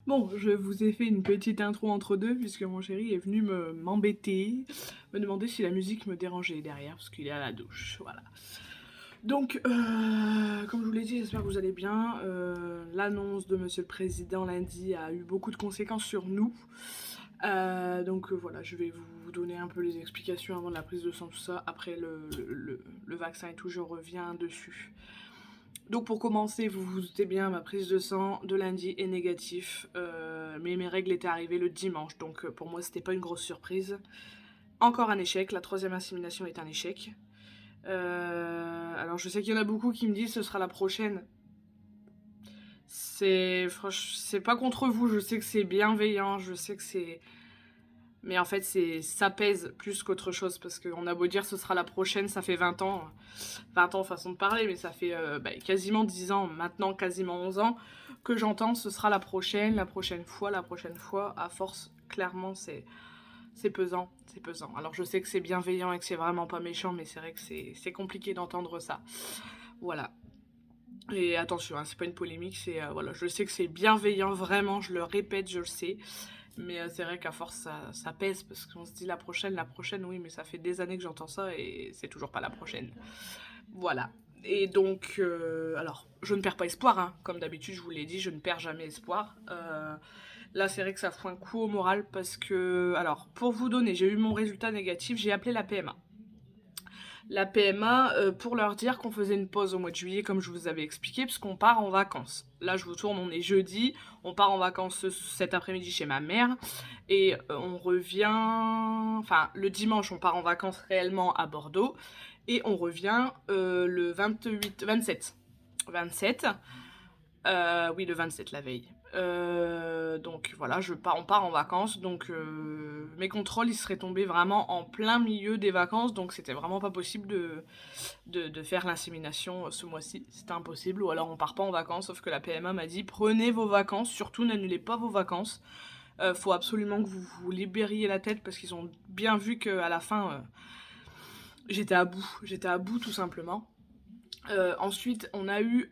Bon, je vous ai fait une petite intro entre deux puisque mon chéri est venu m'embêter, me demander si la musique me dérangeait derrière parce qu'il est à la douche, voilà. Donc, comme je vous l'ai dit, j'espère que vous allez bien. L'annonce de Monsieur le Président lundi a eu beaucoup de conséquences sur nous. Donc voilà, je vais vous donner un peu les explications avant de la prise de sang, tout ça. Après le vaccin et tout, je reviens dessus. Donc pour commencer, vous vous doutez bien, ma prise de sang de lundi est négatif, mais mes règles étaient arrivées le dimanche, donc pour moi c'était pas une grosse surprise. Encore un échec, la 3e insémination est un échec. Alors je sais qu'il y en a beaucoup qui me disent ce sera la prochaine. C'est pas contre vous, je sais que c'est bienveillant, je sais que c'est... Mais en fait, ça pèse plus qu'autre chose, parce qu'on a beau dire ce sera la prochaine, ça fait 20 ans. 20 ans façon de parler, mais ça fait quasiment 10 ans, maintenant quasiment 11 ans, que j'entends ce sera la prochaine fois, la prochaine fois. À force, clairement, c'est pesant, c'est pesant. Alors je sais que c'est bienveillant et que c'est vraiment pas méchant, mais c'est vrai que c'est compliqué d'entendre ça. Voilà. Et attention, hein, c'est pas une polémique, c'est voilà, je sais que c'est bienveillant, vraiment, je le répète, je le sais. Mais c'est vrai qu'à force, ça pèse, parce qu'on se dit la prochaine, oui, mais ça fait des années que j'entends ça, et c'est toujours pas la prochaine. Voilà. Et donc, alors, je ne perds pas espoir, hein. Comme d'habitude, je vous l'ai dit, je ne perds jamais espoir. Là, c'est vrai que ça fout un coup au moral, parce que, alors, pour vous donner, j'ai eu mon résultat négatif, j'ai appelé la PMA. La PMA pour leur dire qu'on faisait une pause au mois de juillet, comme je vous avais expliqué, parce qu'on part en vacances. Là, je vous tourne, on est jeudi, on part en vacances cet après-midi chez ma mère, et on revient... Enfin, le dimanche, on part en vacances réellement à Bordeaux, et on revient le 27. 27. Oui, le 27, la veille. Donc voilà, on part en vacances, donc mes contrôles ils seraient tombés vraiment en plein milieu des vacances, donc c'était vraiment pas possible de faire l'insémination ce mois-ci, c'était impossible, ou alors on part pas en vacances, sauf que la PMA m'a dit prenez vos vacances, surtout n'annulez pas vos vacances, faut absolument que vous vous libériez la tête, parce qu'ils ont bien vu qu'à la fin j'étais à bout tout simplement. Ensuite on a eu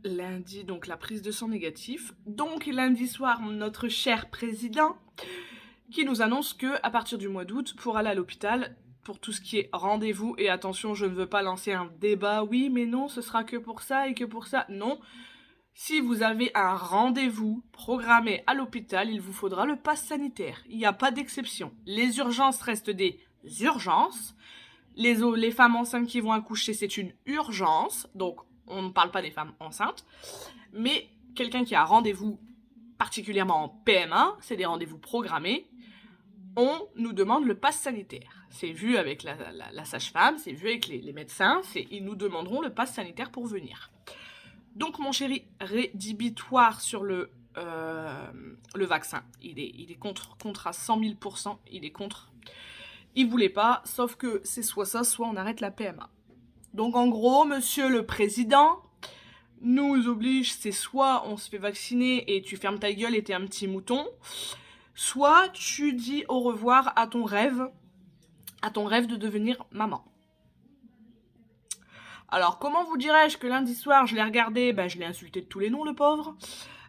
lundi, donc la prise de sang négatif. Donc lundi soir, notre cher président qui nous annonce que à partir du mois d'août, pour aller à l'hôpital, pour tout ce qui est rendez-vous, et attention, je ne veux pas lancer un débat, oui mais non, ce sera que pour ça et que pour ça, non. Si vous avez un rendez-vous programmé à l'hôpital, il vous faudra le pass sanitaire. Il n'y a pas d'exception. Les urgences restent des urgences. Les femmes enceintes qui vont accoucher, c'est une urgence. Donc, on ne parle pas des femmes enceintes. Mais quelqu'un qui a rendez-vous, particulièrement en PMA, c'est des rendez-vous programmés, on nous demande le pass sanitaire. C'est vu avec la sage-femme, c'est vu avec les médecins, ils nous demanderont le pass sanitaire pour venir. Donc mon chéri, rédhibitoire sur le vaccin. Il est contre à 100 000%, il est contre. Il voulait pas, sauf que c'est soit ça, soit on arrête la PMA. Donc en gros, monsieur le président nous oblige, c'est soit on se fait vacciner et tu fermes ta gueule et t'es un petit mouton, soit tu dis au revoir à ton rêve de devenir maman. Alors comment vous dirais-je que lundi soir je l'ai regardé, je l'ai insulté de tous les noms le pauvre,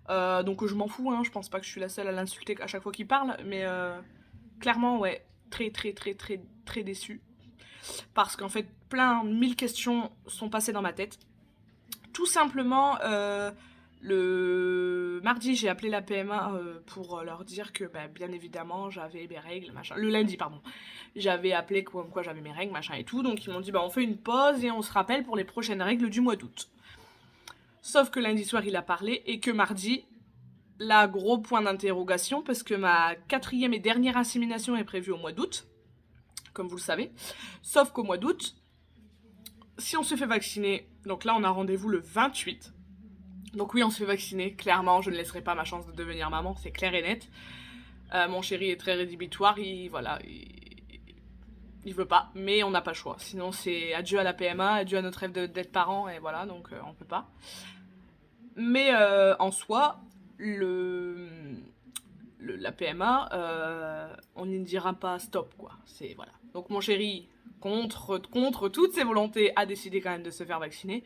donc je m'en fous, hein, je pense pas que je suis la seule à l'insulter à chaque fois qu'il parle, mais clairement ouais, très déçue, parce qu'en fait mille questions sont passées dans ma tête. Tout simplement, le mardi, j'ai appelé la PMA pour leur dire que, bien évidemment, j'avais mes règles, machin. Le lundi, pardon. J'avais appelé comme quoi j'avais mes règles, machin et tout. Donc, ils m'ont dit, on fait une pause et on se rappelle pour les prochaines règles du mois d'août. Sauf que lundi soir, il a parlé et que mardi, là, gros point d'interrogation, parce que ma 4e et dernière insémination est prévue au mois d'août, comme vous le savez. Sauf qu'au mois d'août, si on se fait vacciner, donc là, on a rendez-vous le 28. Donc oui, on se fait vacciner, clairement, je ne laisserai pas ma chance de devenir maman, c'est clair et net. Mon chéri est très rédhibitoire, il veut pas, mais on n'a pas le choix. Sinon c'est adieu à la PMA, adieu à notre rêve d'être parent, et voilà, donc on peut pas. Mais en soi, la PMA, on ne dira pas stop, quoi. C'est, voilà. Donc mon chéri, contre toutes ses volontés, a décidé quand même de se faire vacciner,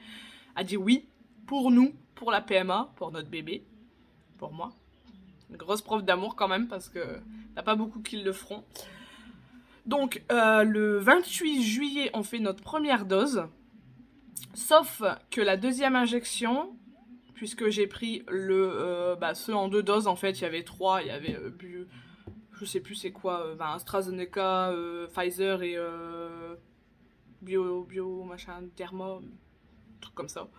a dit oui, pour nous, pour la PMA, pour notre bébé, pour moi. Une grosse preuve d'amour quand même, parce que il n'y a pas beaucoup qui le feront. Donc, le 28 juillet, on fait notre première dose. Sauf que la deuxième injection, puisque j'ai pris ceux en 2 doses, en fait, il y avait 3, il y avait je sais plus c'est quoi, AstraZeneca, Pfizer et machin, Thermo, un truc comme ça.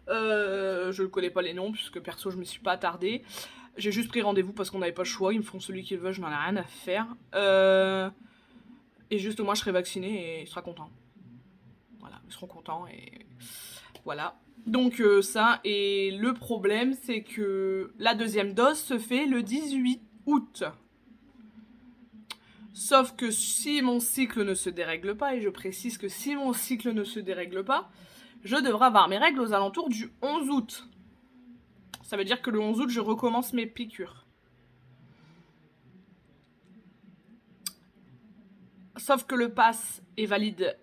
Je ne connais pas les noms, puisque perso, je me suis pas attardée. J'ai juste pris rendez-vous parce qu'on n'avait pas le choix, ils me font celui qu'ils veulent, je n'en ai rien à faire. Et juste, moi, je serai vaccinée et ils seront contents. Voilà, ils seront contents et voilà. Donc ça, et le problème, c'est que la deuxième dose se fait le 18 août. Sauf que si mon cycle ne se dérègle pas, et je précise que si mon cycle ne se dérègle pas, je devrais avoir mes règles aux alentours du 11 août. Ça veut dire que le 11 août, je recommence mes piqûres. Sauf que le pass est valide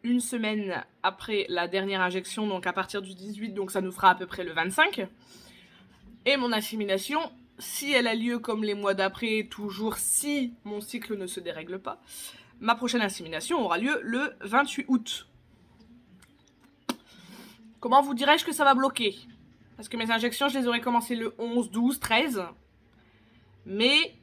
une semaine après la dernière injection, donc à partir du 18, donc ça nous fera à peu près le 25. Et mon assimilation, si elle a lieu comme les mois d'après, toujours si mon cycle ne se dérègle pas, ma prochaine assimilation aura lieu le 28 août. Comment vous dirais-je que ça va bloquer? Parce que mes injections, je les aurais commencées le 11, 12, 13. Mais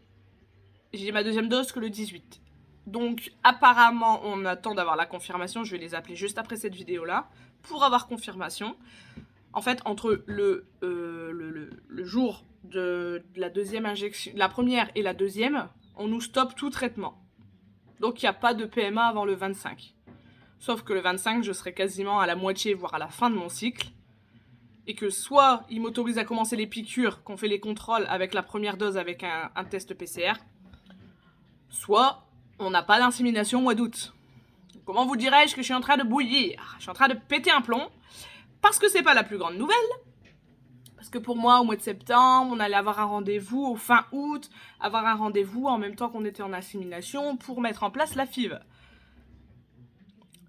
j'ai ma deuxième dose que le 18. Donc apparemment, on attend d'avoir la confirmation. Je vais les appeler juste après cette vidéo-là pour avoir confirmation. En fait, entre le jour de la deuxième injection, la première et la deuxième, on nous stoppe tout traitement. Donc il n'y a pas de PMA avant le 25. Sauf que le 25, je serai quasiment à la moitié, voire à la fin de mon cycle. Et que soit ils m'autorisent à commencer les piqûres, qu'on fait les contrôles avec la première dose avec un test PCR, soit on n'a pas d'insémination au mois d'août. Comment vous dirais-je que je suis en train de bouillir? Je suis en train de péter un plomb, parce que c'est pas la plus grande nouvelle. Parce que pour moi, au mois de septembre, on allait avoir un rendez-vous au fin août, avoir un rendez-vous en même temps qu'on était en assimilation pour mettre en place la FIV.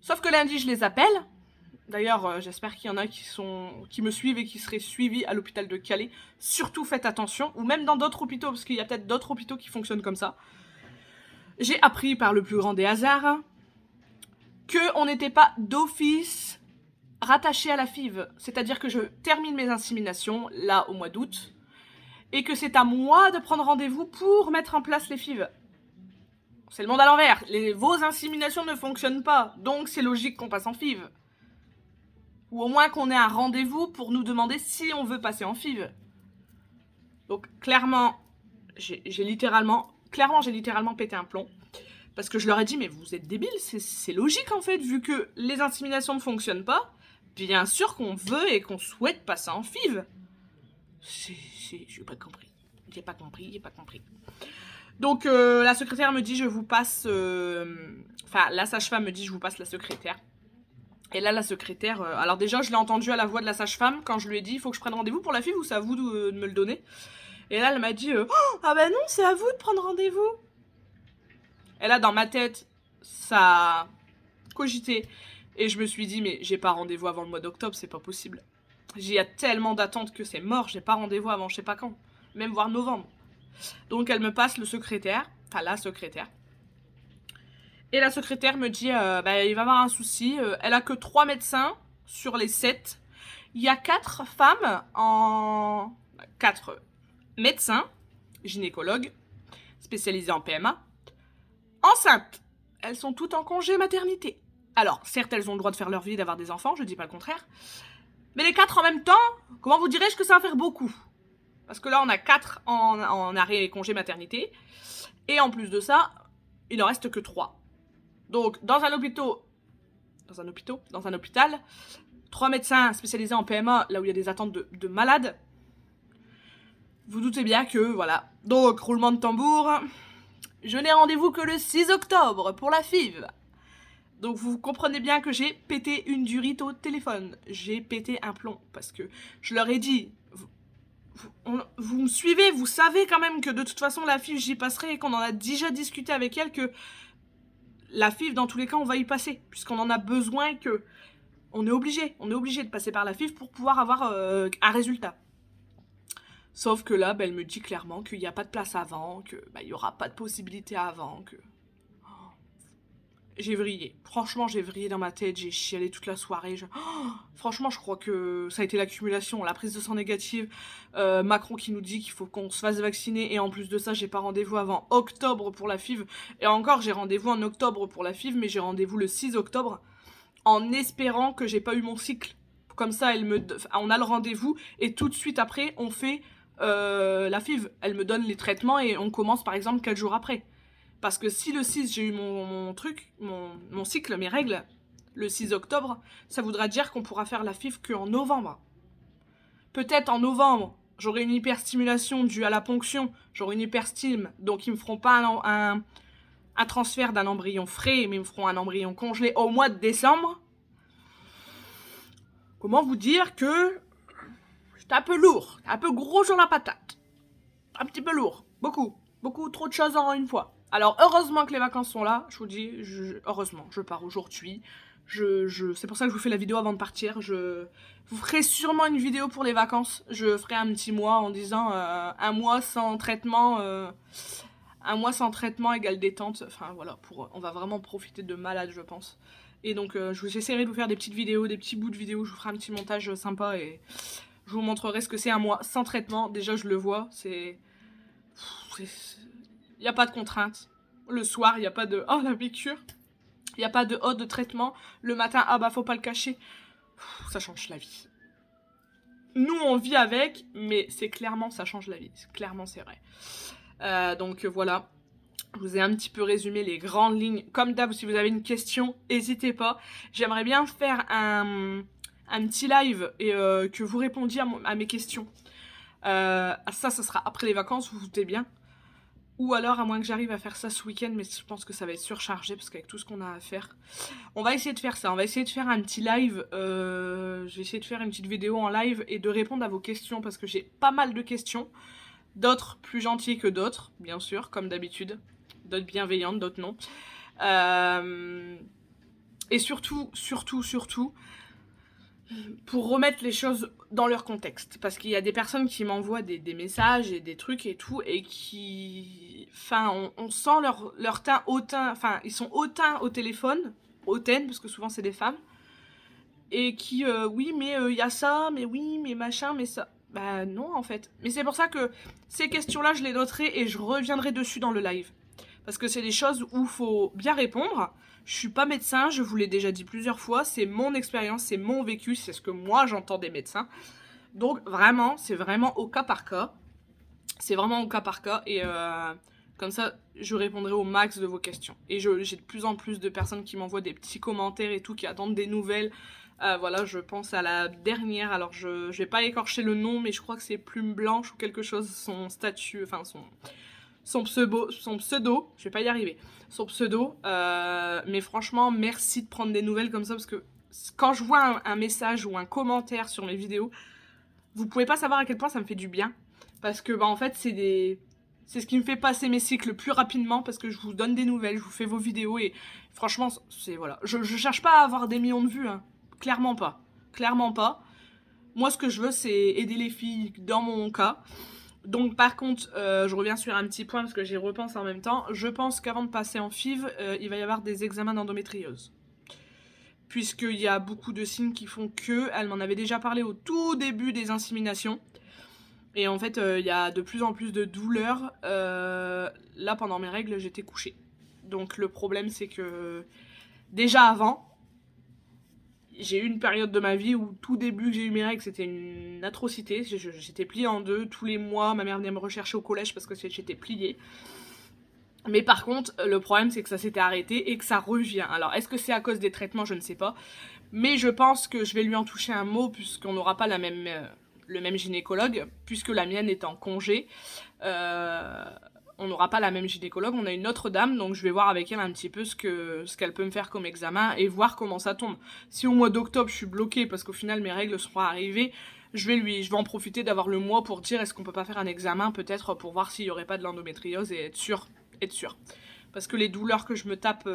Sauf que lundi, je les appelle. D'ailleurs, j'espère qu'il y en a qui me suivent et qui seraient suivis à l'hôpital de Calais. Surtout faites attention, ou même dans d'autres hôpitaux, parce qu'il y a peut-être d'autres hôpitaux qui fonctionnent comme ça. J'ai appris par le plus grand des hasards qu'on n'était pas d'office rattaché à la FIV. C'est-à-dire que je termine mes inséminations, là, au mois d'août, et que c'est à moi de prendre rendez-vous pour mettre en place les FIV. C'est le monde à l'envers. Vos inséminations ne fonctionnent pas, donc c'est logique qu'on passe en FIV. Ou au moins qu'on ait un rendez-vous pour nous demander si on veut passer en FIV. Donc clairement, j'ai littéralement pété un plomb. Parce que je leur ai dit, mais vous êtes débiles, c'est logique en fait, vu que les inséminations ne fonctionnent pas, bien sûr qu'on veut et qu'on souhaite passer en FIV. J'ai pas compris. J'ai pas compris. Donc la secrétaire me dit, je vous passe... la sage-femme me dit, je vous passe la secrétaire. Et là, la secrétaire... alors déjà, je l'ai entendu à la voix de la sage-femme quand je lui ai dit, il faut que je prenne rendez-vous pour la FIV ou c'est à vous de me le donner. Et là, elle m'a dit, ah bah non, c'est à vous de prendre rendez-vous. Et là, dans ma tête, ça a cogité. Et je me suis dit, mais j'ai pas rendez-vous avant le mois d'octobre, c'est pas possible. Il y a tellement d'attentes que c'est mort, j'ai pas rendez-vous avant je sais pas quand. Même voire novembre. Donc elle me passe la secrétaire. Et la secrétaire me dit, il va y avoir un souci. Elle a que 3 médecins sur les 7. Il y a 4 femmes 4 médecins, gynécologues, spécialisés en PMA, enceintes. Elles sont toutes en congé maternité. Alors, certes, elles ont le droit de faire leur vie, d'avoir des enfants, je dis pas le contraire. Mais les 4 en même temps, comment vous dirais-je que ça va faire beaucoup? Parce que là, on a 4 en arrêt et congé maternité. Et en plus de ça, il n'en reste que 3. Donc, dans un hôpital, 3 médecins spécialisés en PMA, là où il y a des attentes de malades. Vous doutez bien que, voilà. Donc, roulement de tambour. Je n'ai rendez-vous que le 6 octobre pour la FIV. Donc, vous comprenez bien que j'ai pété une durite au téléphone. J'ai pété un plomb. Parce que je leur ai dit, vous me suivez, vous savez quand même que de toute façon, la FIV, j'y passerai et qu'on en a déjà discuté avec elle que la FIV, dans tous les cas, on va y passer. Puisqu'on en a besoin que On est obligé de passer par la FIV pour pouvoir avoir un résultat. Sauf que là, elle me dit clairement qu'il n'y a pas de place avant, qu'il n'y aura pas de possibilité avant, que... J'ai vrillé. Franchement, j'ai vrillé dans ma tête, j'ai chialé toute la soirée. Franchement, je crois que ça a été l'accumulation, la prise de sang négative, Macron qui nous dit qu'il faut qu'on se fasse vacciner, et en plus de ça, j'ai pas rendez-vous avant octobre pour la FIV. Et encore, j'ai rendez-vous en octobre pour la FIV, mais j'ai rendez-vous le 6 octobre, en espérant que j'ai pas eu mon cycle. Comme ça, on a le rendez-vous, et tout de suite après, on fait la FIV. Elle me donne les traitements, et on commence par exemple 4 jours après. Parce que si le 6, j'ai eu mon cycle, mes règles, le 6 octobre, ça voudra dire qu'on pourra faire la FIV qu'en novembre. Peut-être en novembre, j'aurai une hyperstimulation due à la ponction, j'aurai une hyperstime, donc ils me feront pas un transfert d'un embryon frais, mais ils me feront un embryon congelé au mois de décembre. Comment vous dire que j'étais un peu lourd, un peu gros sur la patate. Un petit peu lourd, beaucoup trop de choses en une fois. Alors, heureusement que les vacances sont là, je vous dis, heureusement, je pars aujourd'hui. C'est pour ça que je vous fais la vidéo avant de partir. Je vous ferai sûrement une vidéo pour les vacances. Je ferai un petit mois en disant un mois sans traitement. Un mois sans traitement égale détente. Enfin, voilà, on va vraiment profiter de malade, je pense. Et donc, j'essaierai de vous faire des petites vidéos, des petits bouts de vidéos. Je vous ferai un petit montage sympa et je vous montrerai ce que c'est un mois sans traitement. Déjà, je le vois, il n'y a pas de contrainte. Le soir, il n'y a pas de « oh, la piqûre ». Il n'y a pas de « oh, de traitement ». Le matin, ah bah, faut pas le cacher. Ça change la vie. Nous, on vit avec, mais c'est clairement, ça change la vie. Clairement, c'est vrai. Donc, voilà. Je vous ai un petit peu résumé les grandes lignes. Comme d'hab, si vous avez une question, n'hésitez pas. J'aimerais bien faire un petit live et que vous répondiez à mes questions. Ça sera après les vacances, vous vous doutez bien. Ou alors, à moins que j'arrive à faire ça ce week-end, mais je pense que ça va être surchargé, parce qu'avec tout ce qu'on a à faire. On va essayer de faire ça, on va essayer de faire un petit live. Je vais essayer de faire une petite vidéo en live et de répondre à vos questions, parce que j'ai pas mal de questions. D'autres plus gentilles que d'autres, bien sûr, comme d'habitude. D'autres bienveillantes, d'autres non. Et surtout, pour remettre les choses dans leur contexte. Parce qu'il y a des personnes qui m'envoient des messages et des trucs et tout, et qui... Enfin, on sent leur teint hautain. Enfin, ils sont hautains au téléphone, hautaines, parce que souvent c'est des femmes. Et qui, oui, mais il y a ça, mais oui, mais machin, mais ça... Bah non, en fait. Mais c'est pour ça que ces questions-là, je les noterai et je reviendrai dessus dans le live. Parce que c'est des choses où il faut bien répondre. Je suis pas médecin, je vous l'ai déjà dit plusieurs fois, c'est mon expérience, c'est mon vécu, c'est ce que moi j'entends des médecins. Donc vraiment, c'est vraiment au cas par cas. C'est vraiment au cas par cas et comme ça, je répondrai au max de vos questions. Et j'ai de plus en plus de personnes qui m'envoient des petits commentaires et tout, qui attendent des nouvelles. Voilà, je pense à la dernière, alors je vais pas écorcher le nom, mais je crois que c'est Plume Blanche ou quelque chose, son statut, enfin son pseudo, je vais pas y arriver, son pseudo, mais franchement, merci de prendre des nouvelles comme ça, parce que quand je vois un message ou un commentaire sur mes vidéos, vous pouvez pas savoir à quel point ça me fait du bien, parce que, bah, en fait, c'est ce qui me fait passer mes cycles plus rapidement, parce que je vous donne des nouvelles, je vous fais vos vidéos, et franchement, c'est, voilà, je cherche pas à avoir des millions de vues, hein, clairement pas, moi, ce que je veux, c'est aider les filles, dans mon cas. Donc par contre, je reviens sur un petit point parce que j'y repense en même temps. Je pense qu'avant de passer en FIV, il va y avoir des examens d'endométriose. Puisqu'il y a beaucoup de signes qui font que, elle m'en avait déjà parlé au tout début des inséminations. Et en fait, il y a de plus en plus de douleurs. Là, pendant mes règles, j'étais couchée. Donc le problème, c'est que déjà avant, j'ai eu une période de ma vie où tout début que j'ai eu mes règles, c'était une atrocité. J'étais pliée en deux. Tous les mois, ma mère venait me rechercher au collège parce que j'étais pliée. Mais par contre, le problème, c'est que ça s'était arrêté et que ça revient. Alors, est-ce que c'est à cause des traitements? Je ne sais pas. Mais je pense que je vais lui en toucher un mot puisqu'on n'aura pas le même gynécologue, puisque la mienne est en congé. On n'aura pas la même gynécologue, on a une autre dame, donc je vais voir avec elle un petit peu ce qu'elle peut me faire comme examen et voir comment ça tombe. Si au mois d'octobre je suis bloquée parce qu'au final mes règles seront arrivées, je vais en profiter d'avoir le mois pour dire est-ce qu'on peut pas faire un examen peut-être pour voir s'il y aurait pas de l'endométriose et être sûr. Parce que les douleurs que je me tape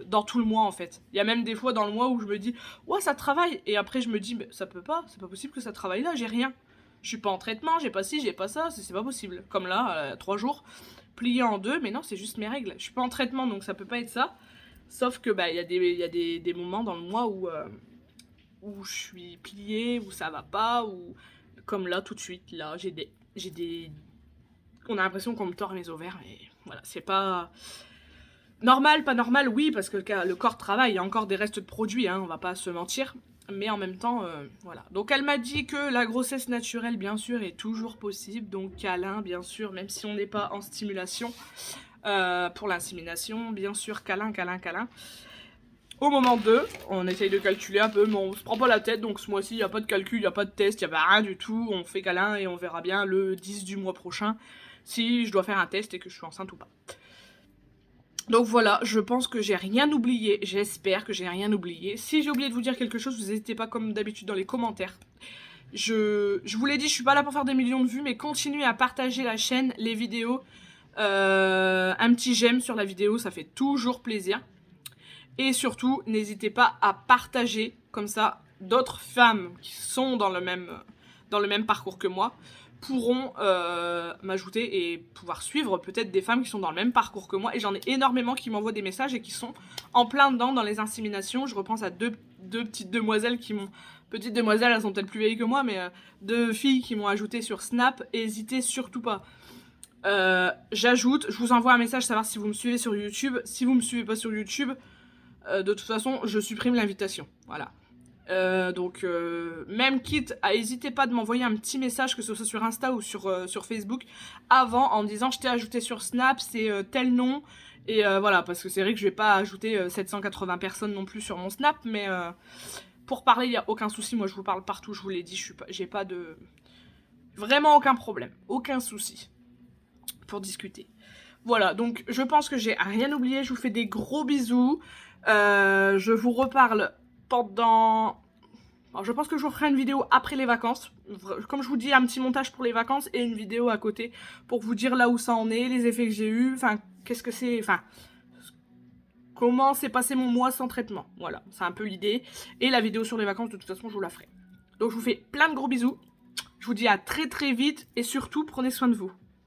dans tout le mois, en fait. Il y a même des fois dans le mois où je me dis, ouais, ça travaille. Et après, je me dis, mais ça peut pas, c'est pas possible que ça travaille là, j'ai rien. Je suis pas en traitement, j'ai pas ci, j'ai pas ça, c'est pas possible. Comme là, 3 jours, plié en 2, mais non, c'est juste mes règles. Je suis pas en traitement, donc ça peut pas être ça. Sauf que, bah, il y a des moments dans le mois où je suis pliée, où ça va pas, ou comme là, tout de suite, là, j'ai des... On a l'impression qu'on me tord les ovaires, mais voilà, c'est pas... Normal, pas normal, oui, parce que le corps travaille, il y a encore des restes de produits, hein, on va pas se mentir. Mais en même temps, voilà. Donc elle m'a dit que la grossesse naturelle, bien sûr, est toujours possible. Donc câlin, bien sûr, même si on n'est pas en stimulation. Pour l'insémination, bien sûr, câlin, câlin, câlin. Au moment 2, on essaye de calculer un peu, mais on se prend pas la tête. Donc ce mois-ci, il n'y a pas de calcul, il n'y a pas de test, il n'y a rien du tout. On fait câlin et on verra bien le 10 du mois prochain si je dois faire un test et que je suis enceinte ou pas. Donc voilà, je pense que j'ai rien oublié, j'espère que j'ai rien oublié. Si j'ai oublié de vous dire quelque chose, vous n'hésitez pas comme d'habitude dans les commentaires. Je vous l'ai dit, je suis pas là pour faire des millions de vues, mais continuez à partager la chaîne, les vidéos. Un petit j'aime sur la vidéo, ça fait toujours plaisir. Et surtout, n'hésitez pas à partager, comme ça, d'autres femmes qui sont dans le même parcours que moi pourront m'ajouter et pouvoir suivre peut-être des femmes qui sont dans le même parcours que moi. Et j'en ai énormément qui m'envoient des messages et qui sont en plein dedans dans les inséminations. Je repense à deux petites demoiselles qui m'ont... Petites demoiselles, elles sont peut-être plus vieilles que moi, mais 2 filles qui m'ont ajouté sur Snap. N'hésitez surtout pas. J'ajoute, je vous envoie un message savoir si vous me suivez sur YouTube. Si vous me suivez pas sur YouTube, de toute façon, je supprime l'invitation. Voilà. Donc même quitte à n'hésitez pas de m'envoyer un petit message, que ce soit sur Insta ou sur Facebook, avant, en me disant je t'ai ajouté sur Snap, c'est tel nom, et voilà, parce que c'est vrai que je vais pas ajouter 780 personnes non plus sur mon Snap, mais pour parler il n'y a aucun souci, moi je vous parle partout, je vous l'ai dit, j'ai pas de... Vraiment aucun problème, aucun souci pour discuter. Voilà, donc je pense que j'ai rien oublié, je vous fais des gros bisous, je vous reparle pendant... Alors, je pense que je vous ferai une vidéo après les vacances. Comme je vous dis, un petit montage pour les vacances et une vidéo à côté pour vous dire là où ça en est, les effets que j'ai eus, enfin, qu'est-ce que c'est... Enfin, comment s'est passé mon mois sans traitement. Voilà, c'est un peu l'idée. Et la vidéo sur les vacances, de toute façon, je vous la ferai. Donc, je vous fais plein de gros bisous. Je vous dis à très très vite et surtout, prenez soin de vous.